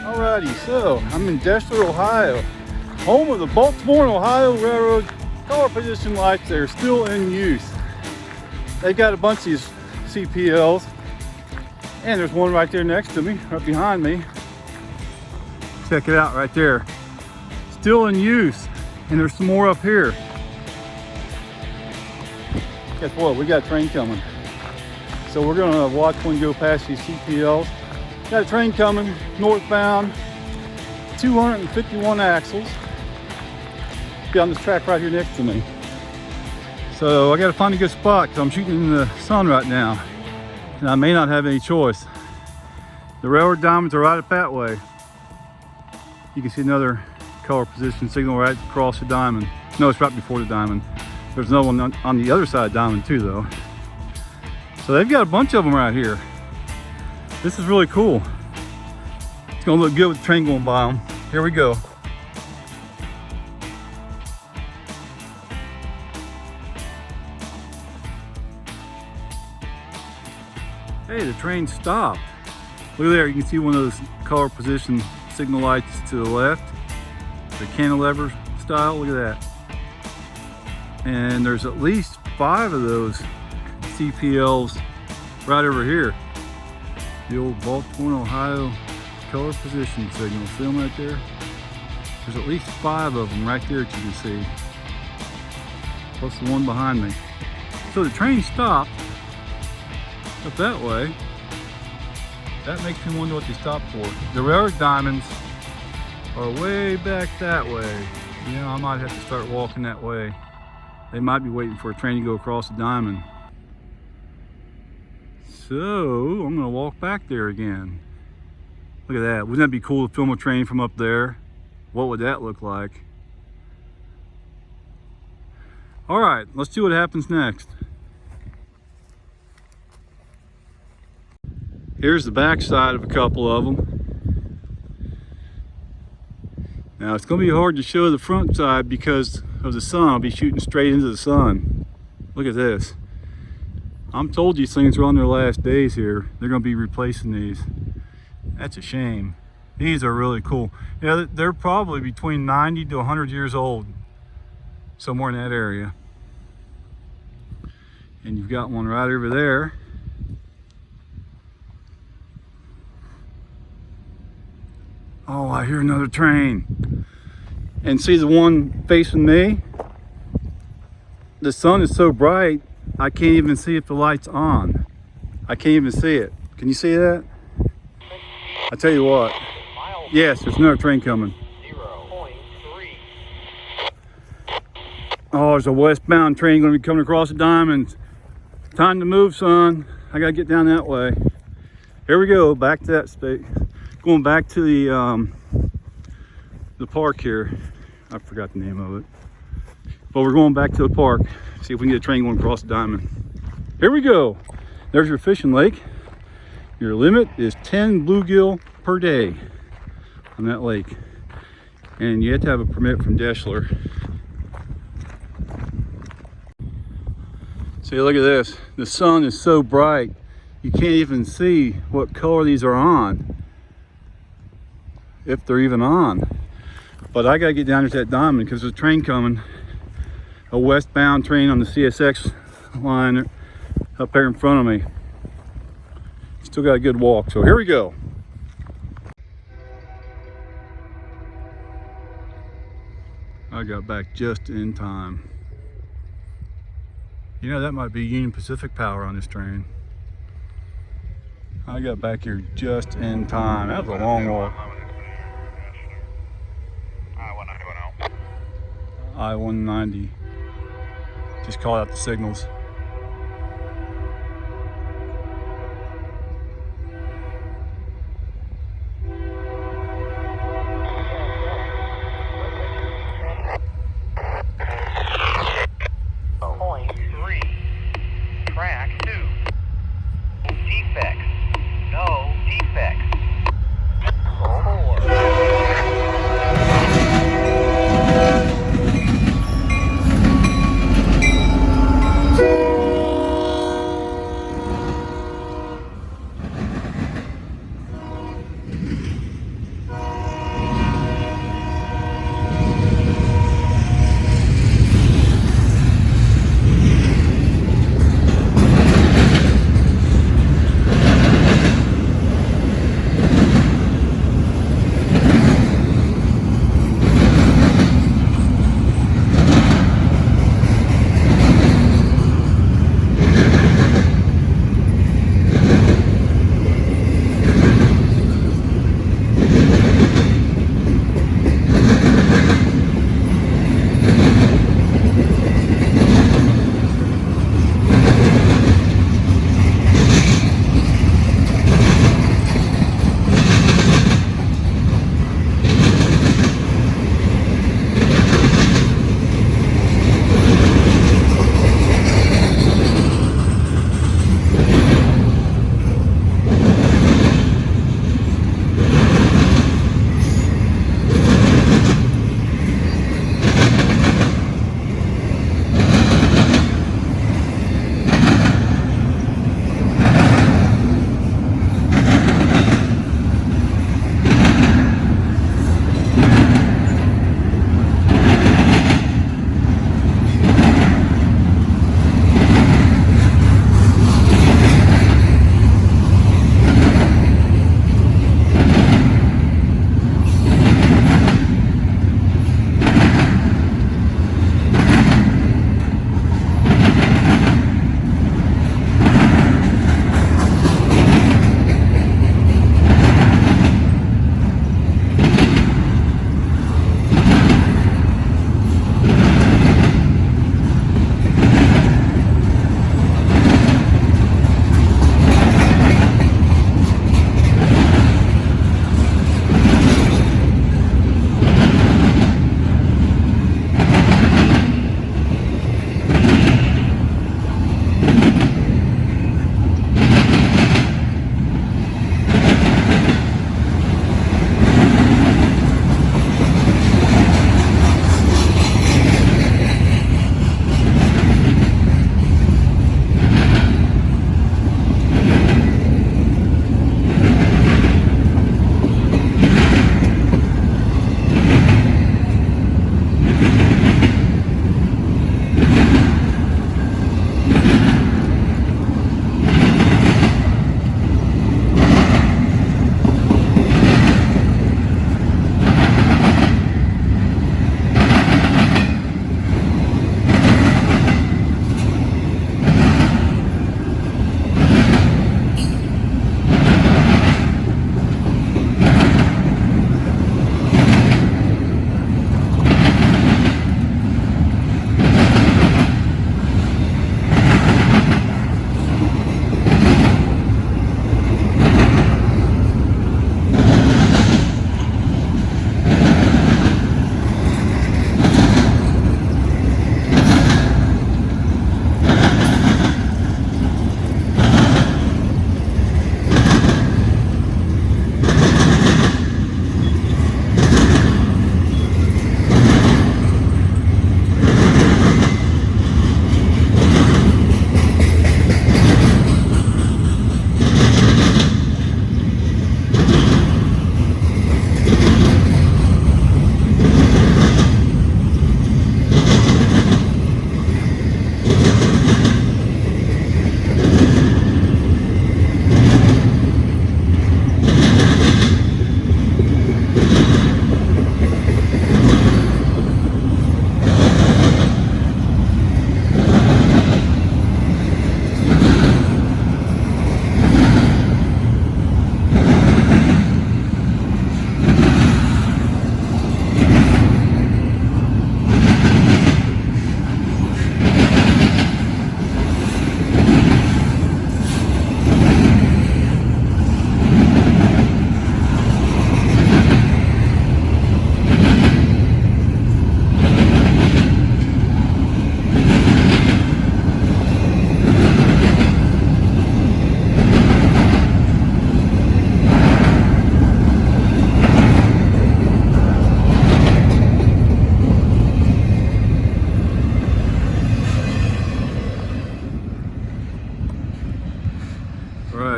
Alrighty, so I'm in Deshler, Ohio, home of the Baltimore and Ohio Railroad color position lights that are still in use. They got a bunch of these CPLs, and there's one right there next to me, right behind me. Check it out right there. Still in use, and there's some more up here. Guess what? We got a train coming. So we're gonna watch one go past these CPLs. Got a train coming, northbound, 251 axles. Be on this track right here next to me. So I gotta find a good spot because I'm shooting in the sun right now. And I may not have any choice. The railroad diamonds are right up that way. You can see another color position signal right across the diamond. No, it's right before the diamond. There's another one on the other side of the diamond too though. So they've got a bunch of them right here. This is really cool. It's gonna look good with the train going by them. Here we go. Hey, the train stopped. Look there, you can see one of those color position signal lights to the left. The cantilever style, look at that. And there's at least 5 of those CPLs right over here. The old Baltimore, Ohio color position signal. See them right there? There's at least 5 of them right there that you can see. Plus the one behind me. So the train stopped up that way. That makes me wonder what they stopped for. The railroad diamonds are way back that way. You know, I might have to start walking that way. They might be waiting for a train to go across the diamond. So I'm gonna walk back there again. Look at that. Wouldn't that be cool to film a train from up there? What would that look like? All right, let's see what happens next. Here's the back side of a couple of them. Now it's gonna be hard to show the front side because of the sun. I'll be shooting straight into the sun. Look at this. I'm told these things are on their last days here. They're gonna be replacing these. That's a shame. These are really cool. Yeah, they're probably between 90 to 100 years old, somewhere in that area. And you've got one right over there. Oh, I hear another train. And see the one facing me? The sun is so bright, I can't even see if the light's on. I can't even see it. Can you see that? I tell you what. Yes, there's another train coming. 0.3. Oh, there's a westbound train going to be coming across the diamond. Time to move, son. I got to get down that way. Here we go, back to that space. Going back to the park here. I forgot the name of it. But we're going back to the park. See if we can get a train going across the diamond. Here we go. There's your fishing lake. Your limit is 10 bluegill per day on that lake. And you have to have a permit from Deshler. See, look at this. The sun is so bright, you can't even see what color these are on. If they're even on. But I gotta get down to that diamond because there's a train coming. A westbound train on the CSX line up there in front of me. Still got a good walk, so here we go. I got back just in time. You know, that might be Union Pacific power on this train. I got back here just in time. That was a long walk. I-190. Just call out the signals. Track 2. Defects. No defects. 4.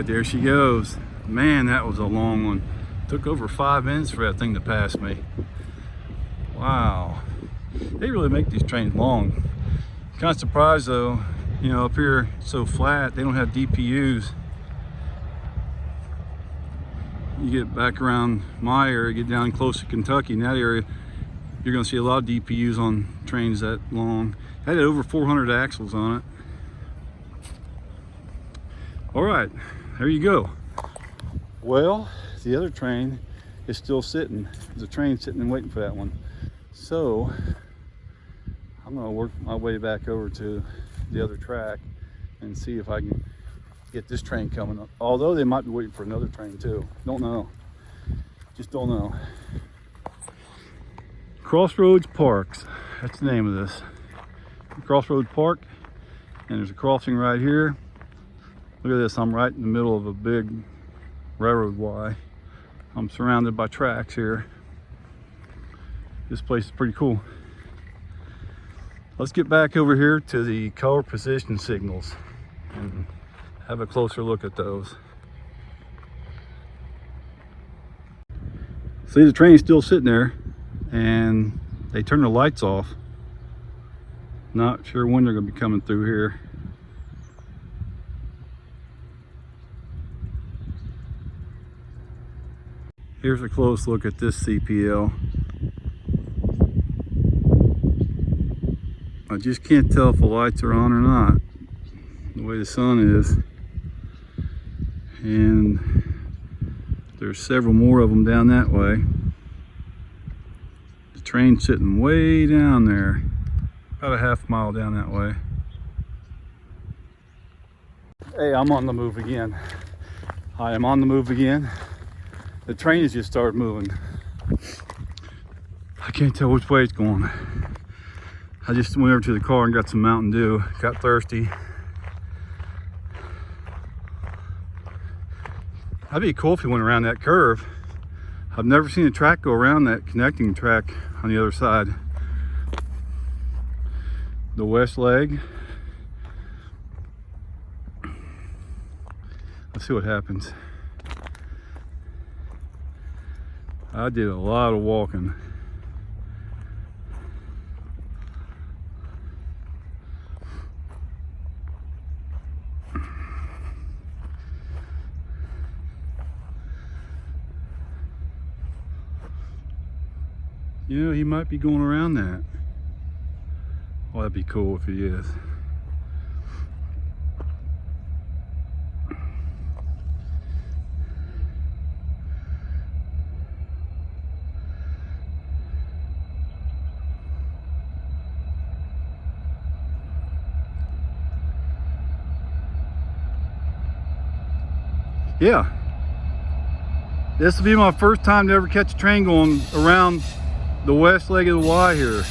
right, there she goes. Man, that was a long one. Took over 5 minutes for that thing to pass me. Wow. They really make these trains long. Kind of surprised though, you know, up here it's so flat, they don't have DPUs. You get back around my area, get down close to Kentucky, in that area, you're gonna see a lot of DPUs on trains that long. It had over 400 axles on it. All right, there you go. Well, the other train is still sitting. There's a train sitting and waiting for that one. So I'm gonna work my way back over to the other track and see if I can get this train coming up. Although they might be waiting for another train too. Don't know. Just don't know. Crossroads Parks. That's the name of this. Crossroads Park. And there's a crossing right here. Look at this. I'm right in the middle of a big railroad Y. I'm surrounded by tracks here. This place is pretty cool. Let's get back over here to the color position signals and have a closer look at those. See, the train's still sitting there and they turn the lights off. Not sure when they're going to be coming through here. Here's a close look at this CPL. I just can't tell if the lights are on or not, the way the sun is. And there's several more of them down that way. The train's sitting way down there, about a half mile down that way. Hey, I'm on the move again. I am on the move again. The train has just started moving. I can't tell which way it's going. I just went over to the car and got some Mountain Dew. Got thirsty. That'd be cool if he went around that curve. I've never seen a track go around that connecting track on the other side. The west leg. Let's see what happens. I did a lot of walking. You know, he might be going around that. Well, that'd be cool if he is. Yeah, this will be my first time to ever catch a train going around the west leg of the Y here.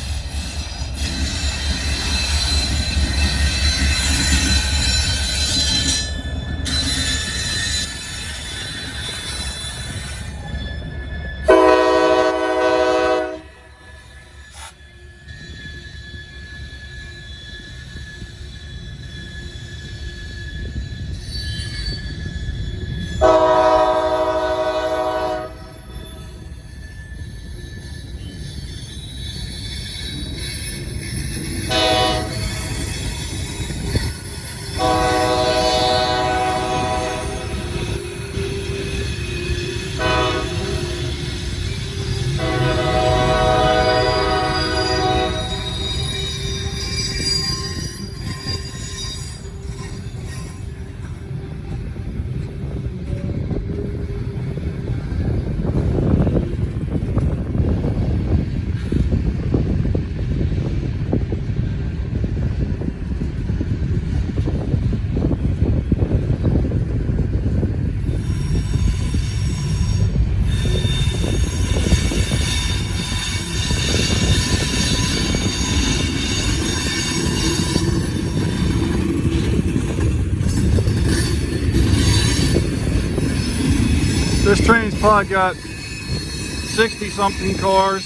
This train's probably got 60 something cars.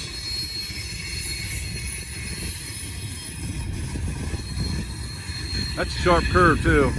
That's a sharp curve too.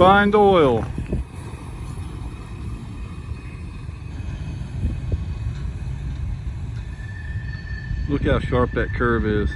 refined oil. Look how sharp that curve is.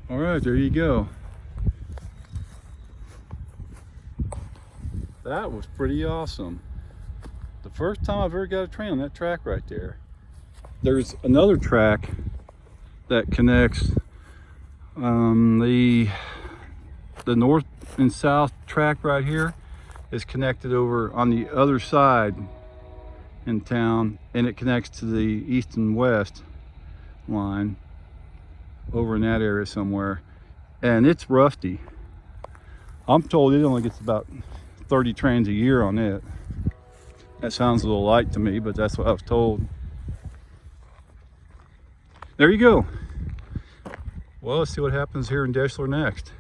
All right, there you go. That was pretty awesome. The first time I've ever got a train on that track right there. There's another track that connects the north and south track right here is connected over on the other side in town, and it connects to the east and west line over in that area somewhere, and it's rusty. I'm told it only gets about 30 trains a year on it. That sounds a little light to me, but that's what I was told. There you go. Well, let's see what happens here in Deshler next.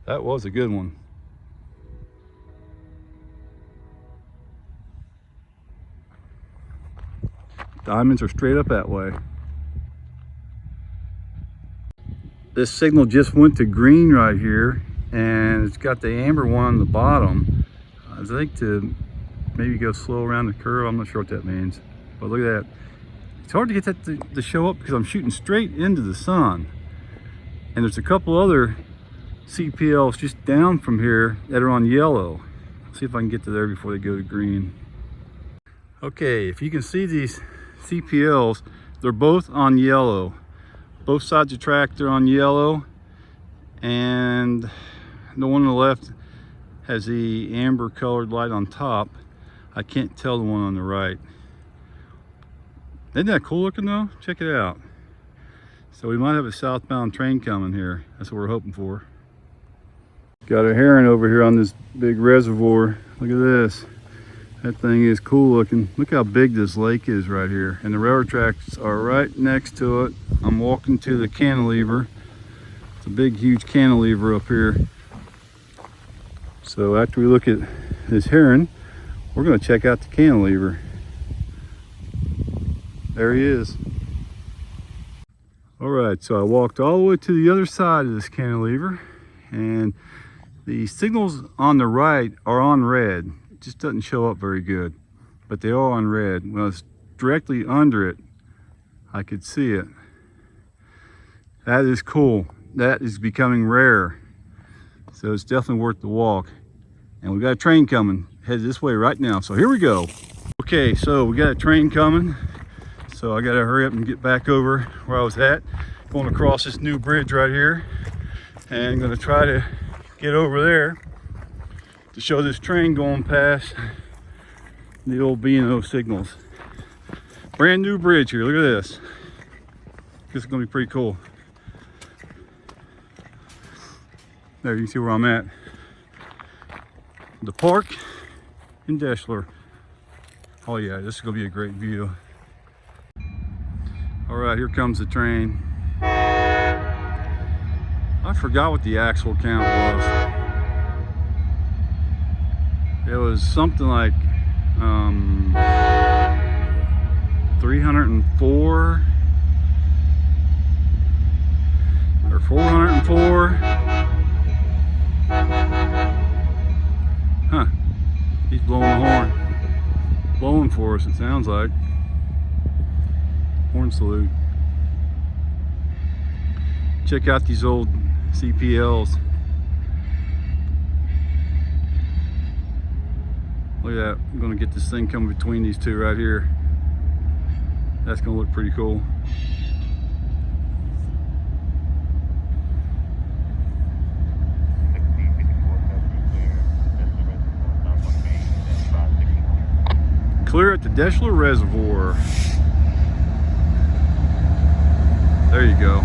That was a good one. Diamonds are straight up that way. This signal just went to green right here, and it's got the amber one on the bottom. I think to maybe go slow around the curve. I'm not sure what that means, but look at that. It's hard to get that to show up because I'm shooting straight into the sun. And there's a couple other CPLs just down from here that are on yellow. Let's see if I can get to there before they go to green. Okay, if you can see these CPLs, they're both on yellow. Both sides of the track, they're on yellow, and the one on the left has the amber colored light on top. I can't tell the one on the right. Isn't that cool looking though? Check it out. So we might have a southbound train coming here. That's what we're hoping for. Got a heron over here on this big reservoir. Look at this. That thing is cool looking. Look how big this lake is right here. And the railroad tracks are right next to it. I'm walking to the cantilever. It's a big, huge cantilever up here. So after we look at this heron, we're gonna check out the cantilever. There he is. All right, so I walked all the way to the other side of this cantilever, and the signals on the right are on red. It just doesn't show up very good, but they are on red. When I was directly under it, I could see it. That is cool. That is becoming rare. So it's definitely worth the walk. And we got a train coming, headed this way right now. So here we go. Okay, so we got a train coming. So I gotta hurry up and get back over where I was at. Going across this new bridge right here. And I'm gonna try to get over there to show this train going past the old B&O signals. Brand new bridge here, look at this. This is gonna be pretty cool. There, you can see where I'm at. The park in Deshler. Oh yeah, this is gonna be a great view. All right, here comes the train. I forgot what the axle count was. It was something like 304 or 404. Huh, he's blowing the horn. Blowing for us, it sounds like. Horn salute. Check out these old CPLs. Look at that. I'm gonna get this thing coming between these two right here. That's gonna look pretty cool. Clear at the Deshler Reservoir. There you go.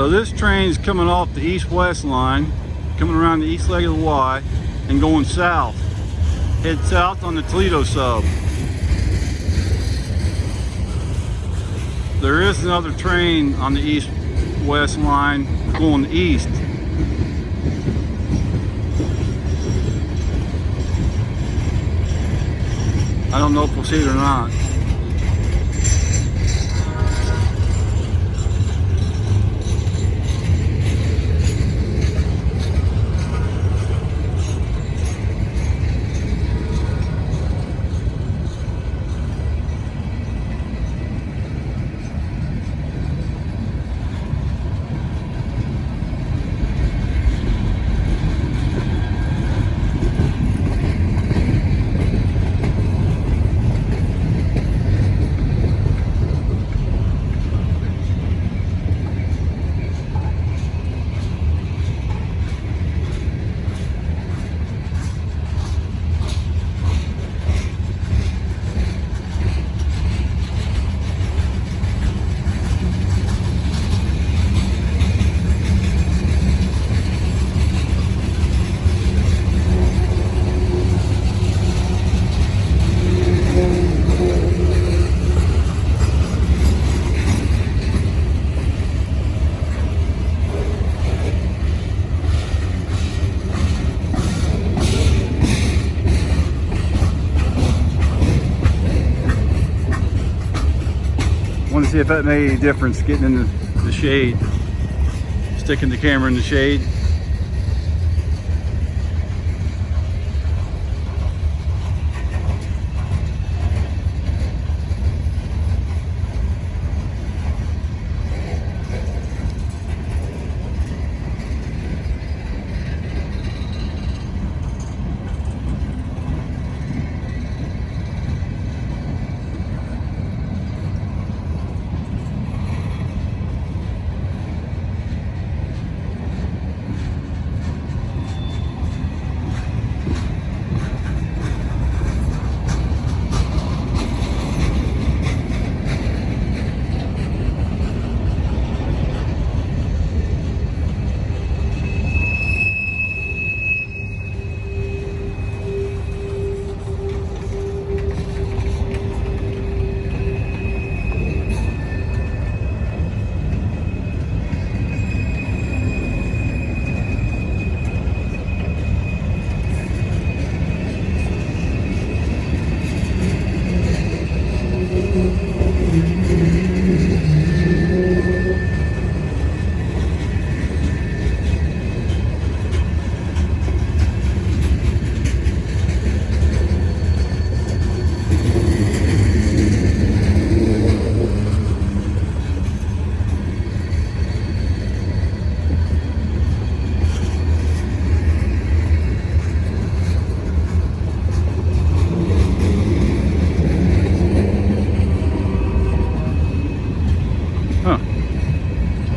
So this train is coming off the east-west line, coming around the east leg of the Y, and going south. Head south on the Toledo sub. There is another train on the east-west line going east. I don't know if we'll see it or not. Want to see if that made any difference getting in the shade, sticking the camera in the shade.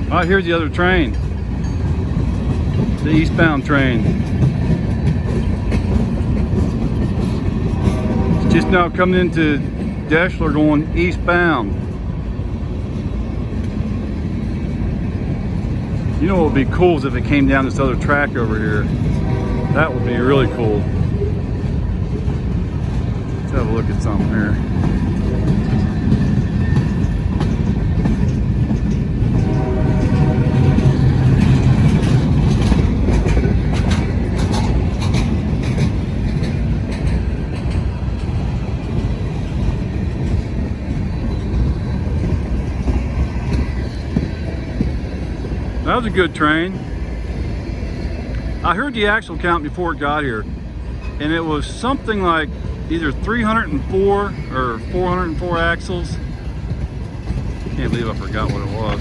Oh, here's the other train. The eastbound train. It's just now coming into Deshler going eastbound. You know what would be cool is if it came down this other track over here. That would be really cool. Let's have a look at something here. That was a good train. I heard the axle count before it got here, and it was something like either 304 or 404 axles. Can't believe I forgot what it was.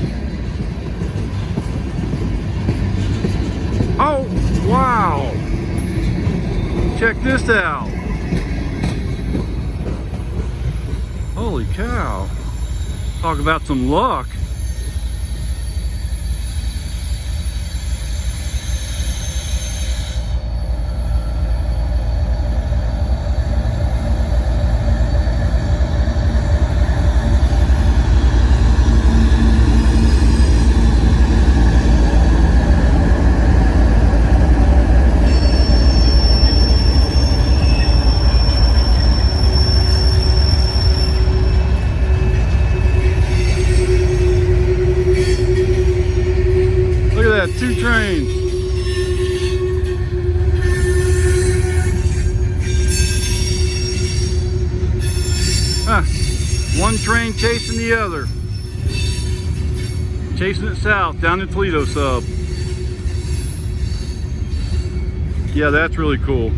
Oh, wow! Check this out. Holy cow. Talk about some luck. chasing the other. Chasing it south, down to Toledo sub. Yeah, that's really cool.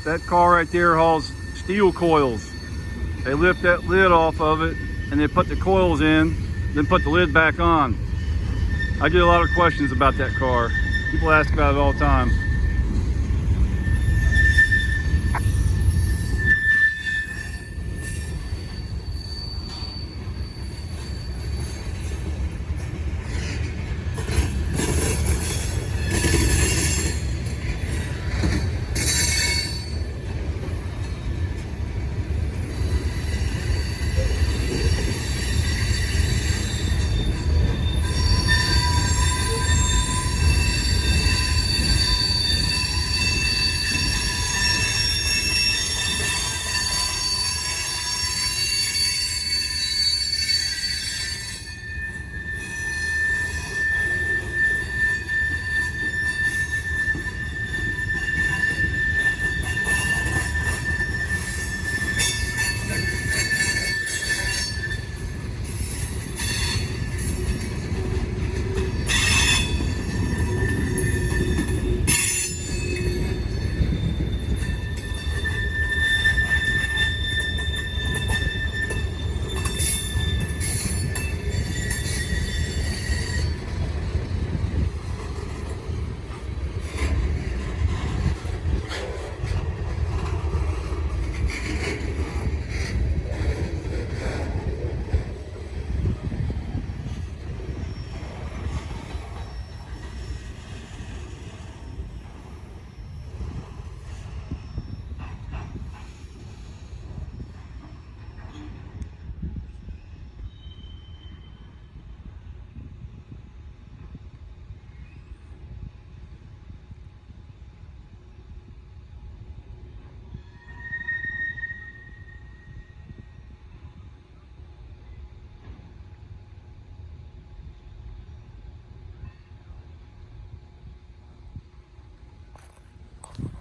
That car right there hauls steel coils. They lift that lid off of it and they put the coils in, then put the lid back on. I get a lot of questions about that car. People ask about it all the time.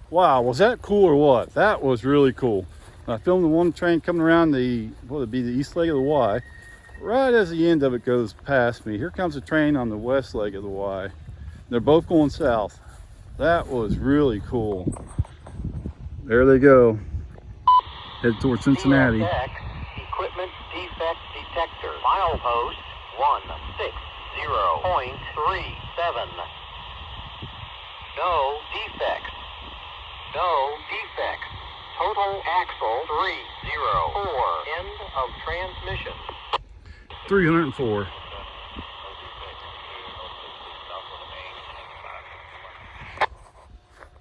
Wow, was that cool or what? That was really cool. I filmed the one train coming around the, what would be the east leg of the Y. Right as the end of it goes past me, here comes a train on the west leg of the Y. They're both going south. That was really cool. There they go. Head towards Cincinnati. CSX Equipment Defect Detector. Milepost 160.37. No defects. No defects. Total axle 304. End of transmission. 304.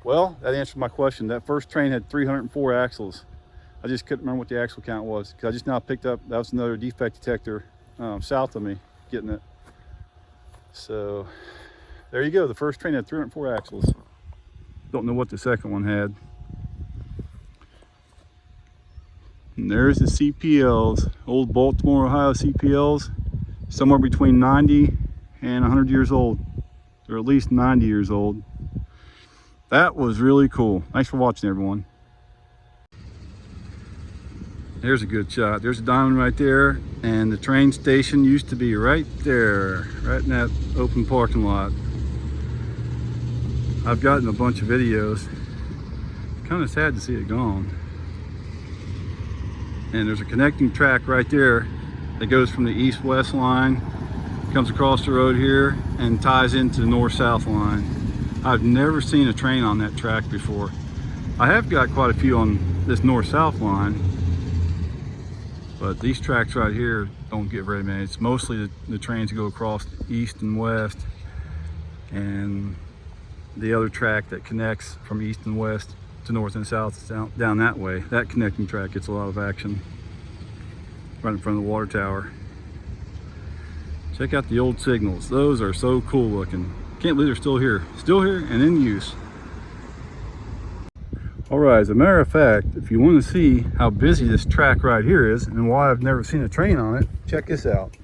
Well, that answered my question. That first train had 304 axles. I just couldn't remember what the axle count was because I just now picked up, that was another defect detector south of me getting it. So there you go. The first train had 304 axles. Don't know what the second one had. And there's the CPLs, old Baltimore, Ohio CPLs, somewhere between 90 and 100 years old, or at least 90 years old. That was really cool. Thanks for watching, everyone. There's a good shot. There's a diamond right there, and the train station used to be right there, right in that open parking lot. I've gotten a bunch of videos. Kind of sad to see it gone. And there's a connecting track right there that goes from the east-west line, comes across the road here, and ties into the north-south line. I've never seen a train on that track before. I have got quite a few on this north-south line, but these tracks right here don't get very many. It's mostly the trains that go across east and west, and the other track that connects from east and west to north and south is down that way. That connecting track gets a lot of action right in front of the water tower. Check out the old signals. Those are so cool looking. Can't believe they're still here and in use. All right, as a matter of fact, if you want to see how busy this track right here is and why I've never seen a train on it, check this out.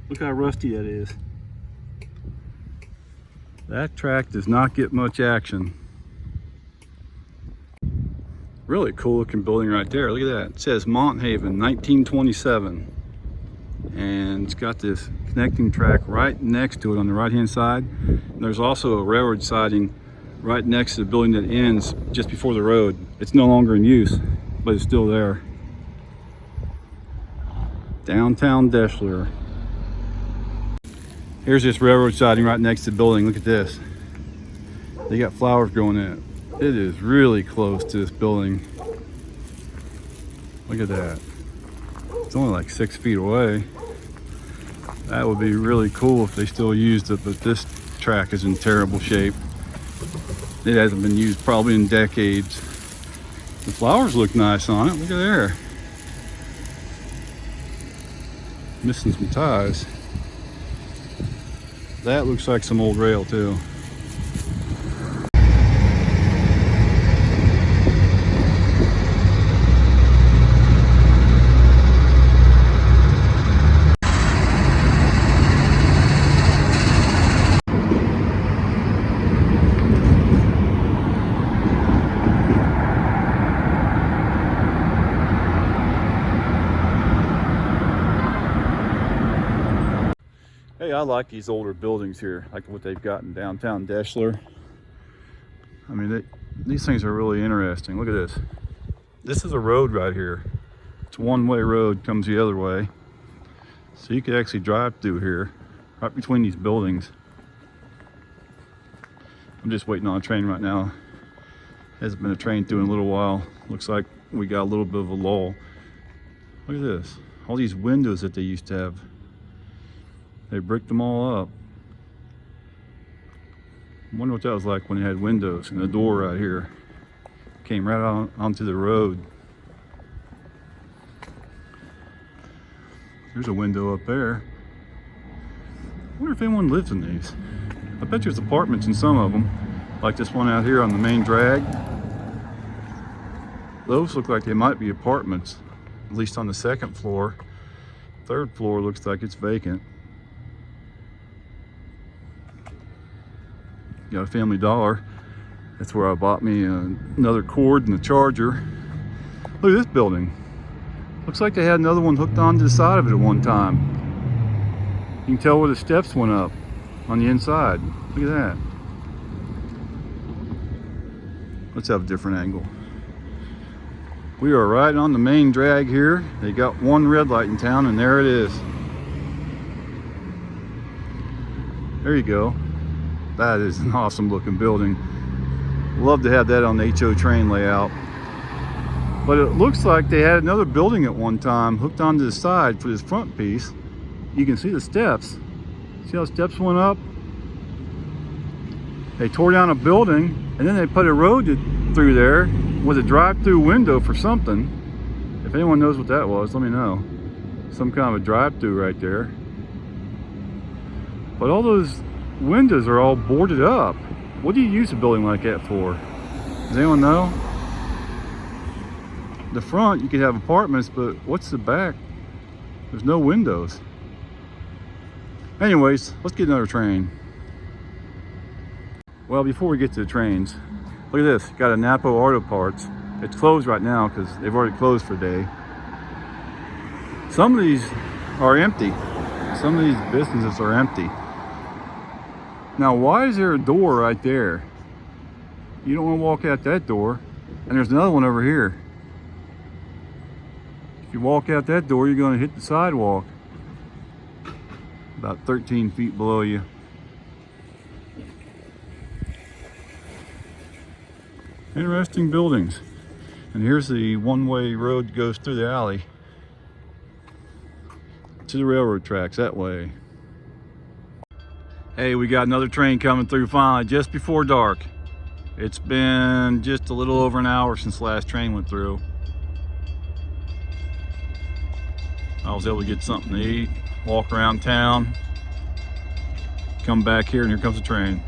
Look how rusty that is. That track does not get much action. Really cool looking building right there. Look at that. It says Monthaven 1927. And it's got this connecting track right next to it on the right hand side. And there's also a railroad siding right next to the building that ends just before the road. It's no longer in use, but it's still there. Downtown Deshler. Here's this railroad siding right next to the building. Look at this. They got flowers growing in it. It is really close to this building. Look at that. It's only like 6 feet away. That would be really cool if they still used it, but this track is in terrible shape. It hasn't been used probably in decades. The flowers look nice on it. Look at there. Missing some ties. That looks like some old rail too. Hey, I like these older buildings here, like what they've got in downtown Deshler. I mean, these things are really interesting. Look at this. This is a road right here. It's a one-way road, comes the other way. So you could actually drive through here, right between these buildings. I'm just waiting on a train right now. Hasn't been a train through in a little while. Looks like we got a little bit of a lull. Look at this. All these windows that they used to have. They bricked them all up. I wonder what that was like when they had windows and the door right here. Came right onto the road. There's a window up there. I wonder if anyone lives in these. I bet there's apartments in some of them, like this one out here on the main drag. Those look like they might be apartments, at least on the second floor. Third floor looks like it's vacant. Got a Family Dollar That's where I bought me another cord and a charger. Look at this building. Looks like they had another one hooked onto the side of it at one time. You can tell where the steps went up on the inside. Look at that. Let's have a different angle. We are right on the main drag here. They got one red light in town, and there it is. There you go. That is an awesome looking building. Love to have that on the HO train layout. But it looks like they had another building at one time hooked onto the side for this front piece. You can see the steps. See how the steps went up? They tore down a building and then they put a road through there with a drive-through window for something. If anyone knows what that was, let me know. Some kind of a drive-through right there. But all those windows are all boarded up. What do you use a building like that for? Does anyone know? The front, you could have apartments, but what's the back? There's no windows. Anyways, let's get another train. Well, before we get to the trains, look at this. Got a Napo Auto Parts. It's closed right now because they've already closed for the day. Some of these are empty. Some of these businesses are empty. Now, why is there a door right there? You don't want to walk out that door. And there's another one over here. If you walk out that door, you're going to hit the sidewalk. About 13 feet below you. Interesting buildings. And here's the one-way road that goes through the alley to the railroad tracks that way. Hey, we got another train coming through finally just before dark. It's been just a little over an hour since the last train went through. I was able to get something to eat, walk around town, come back here, and here comes the train.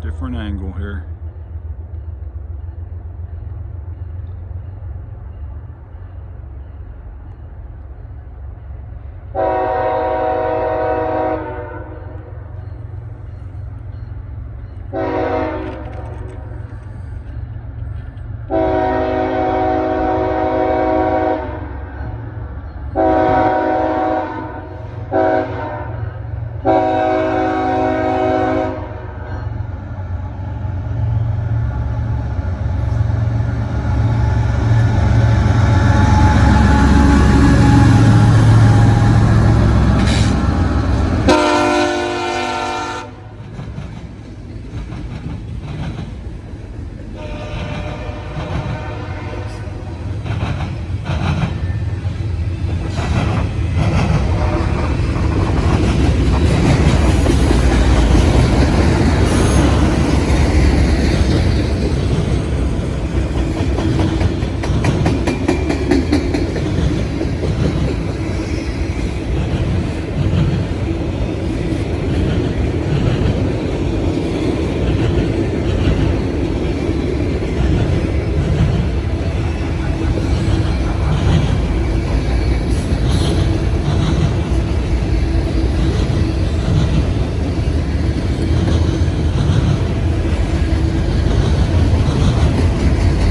Different angle here.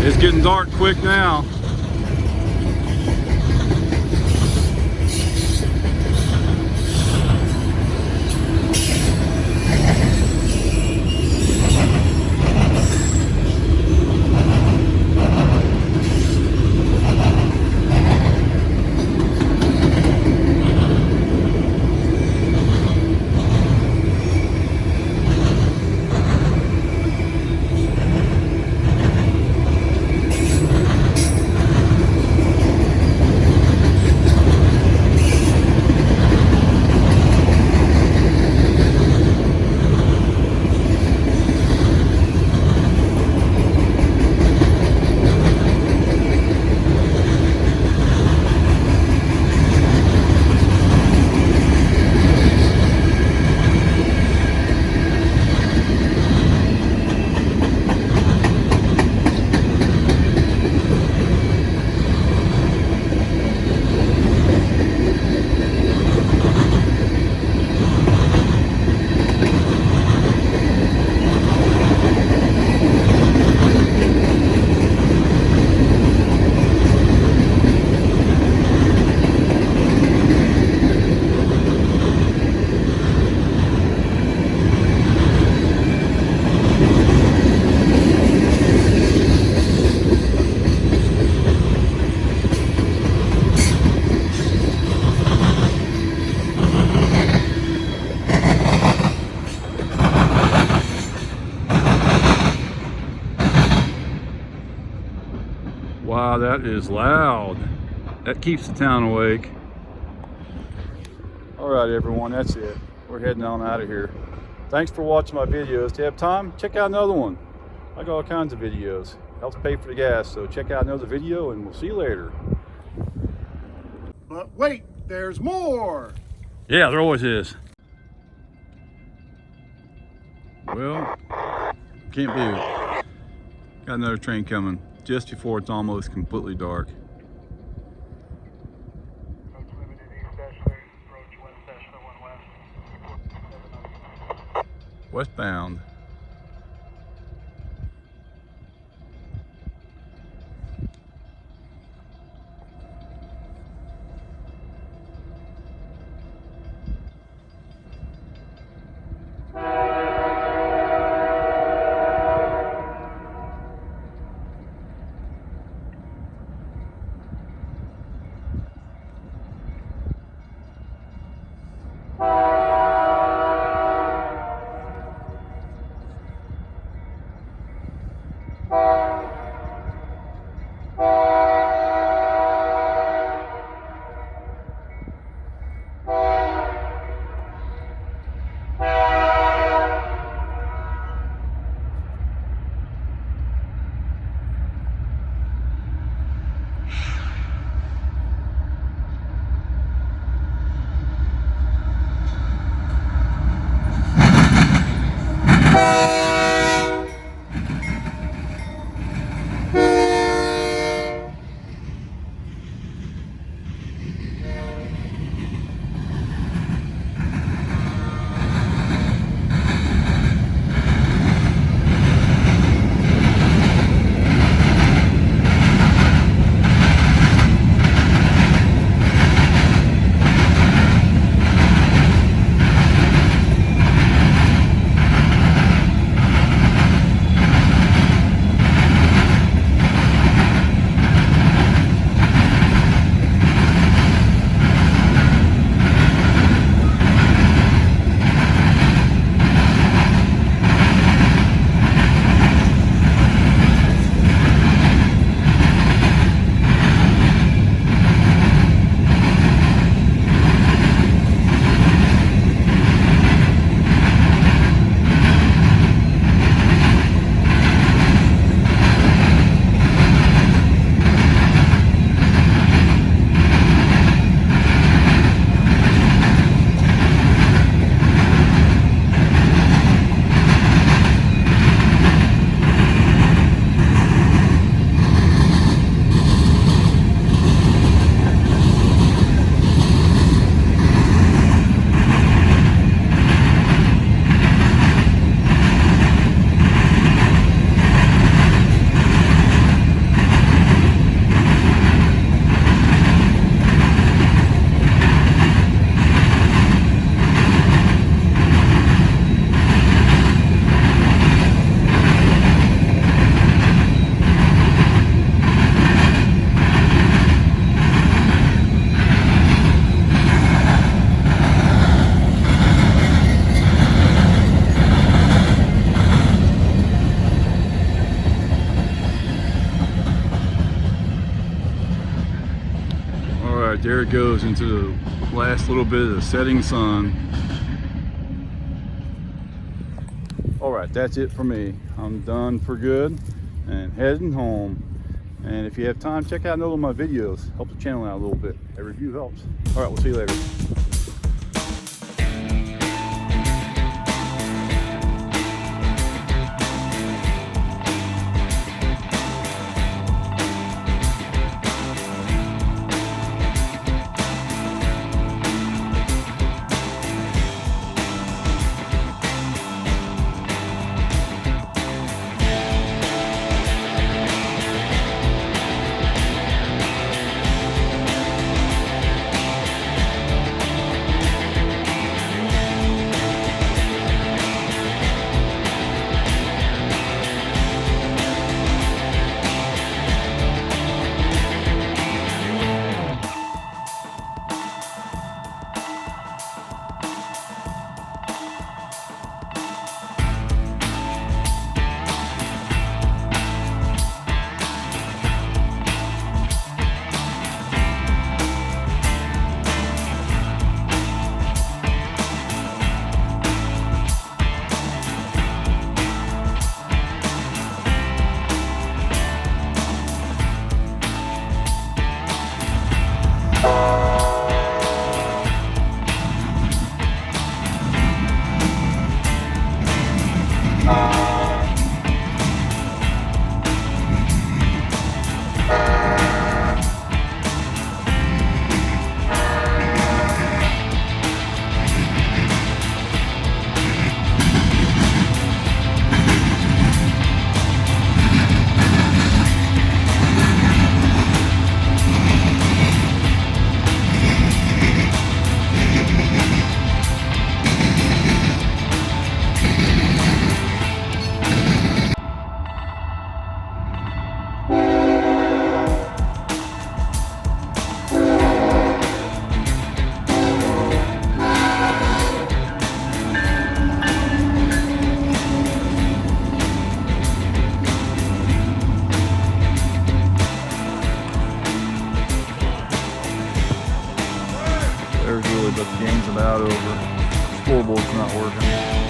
It's getting dark quick now. Wow, that is loud. That keeps the town awake. All right, everyone, that's it. We're heading on out of here. Thanks for watching my videos. If you have time, check out another one. I got all kinds of videos. Helps pay for the gas, so check out another video and we'll see you later. But wait, there's more! Yeah, there always is. Well, can't believe it. Got another train coming just before it's almost completely dark. Approach limited East Deshler, approach West Deshler, 1 west. Westbound. There it goes into the last little bit of the setting sun. All right, that's it for me. I'm done for good and heading home. And if you have time, check out another of my videos. Help the channel out a little bit. A review helps. All right, we'll see you later. floorboard's not working.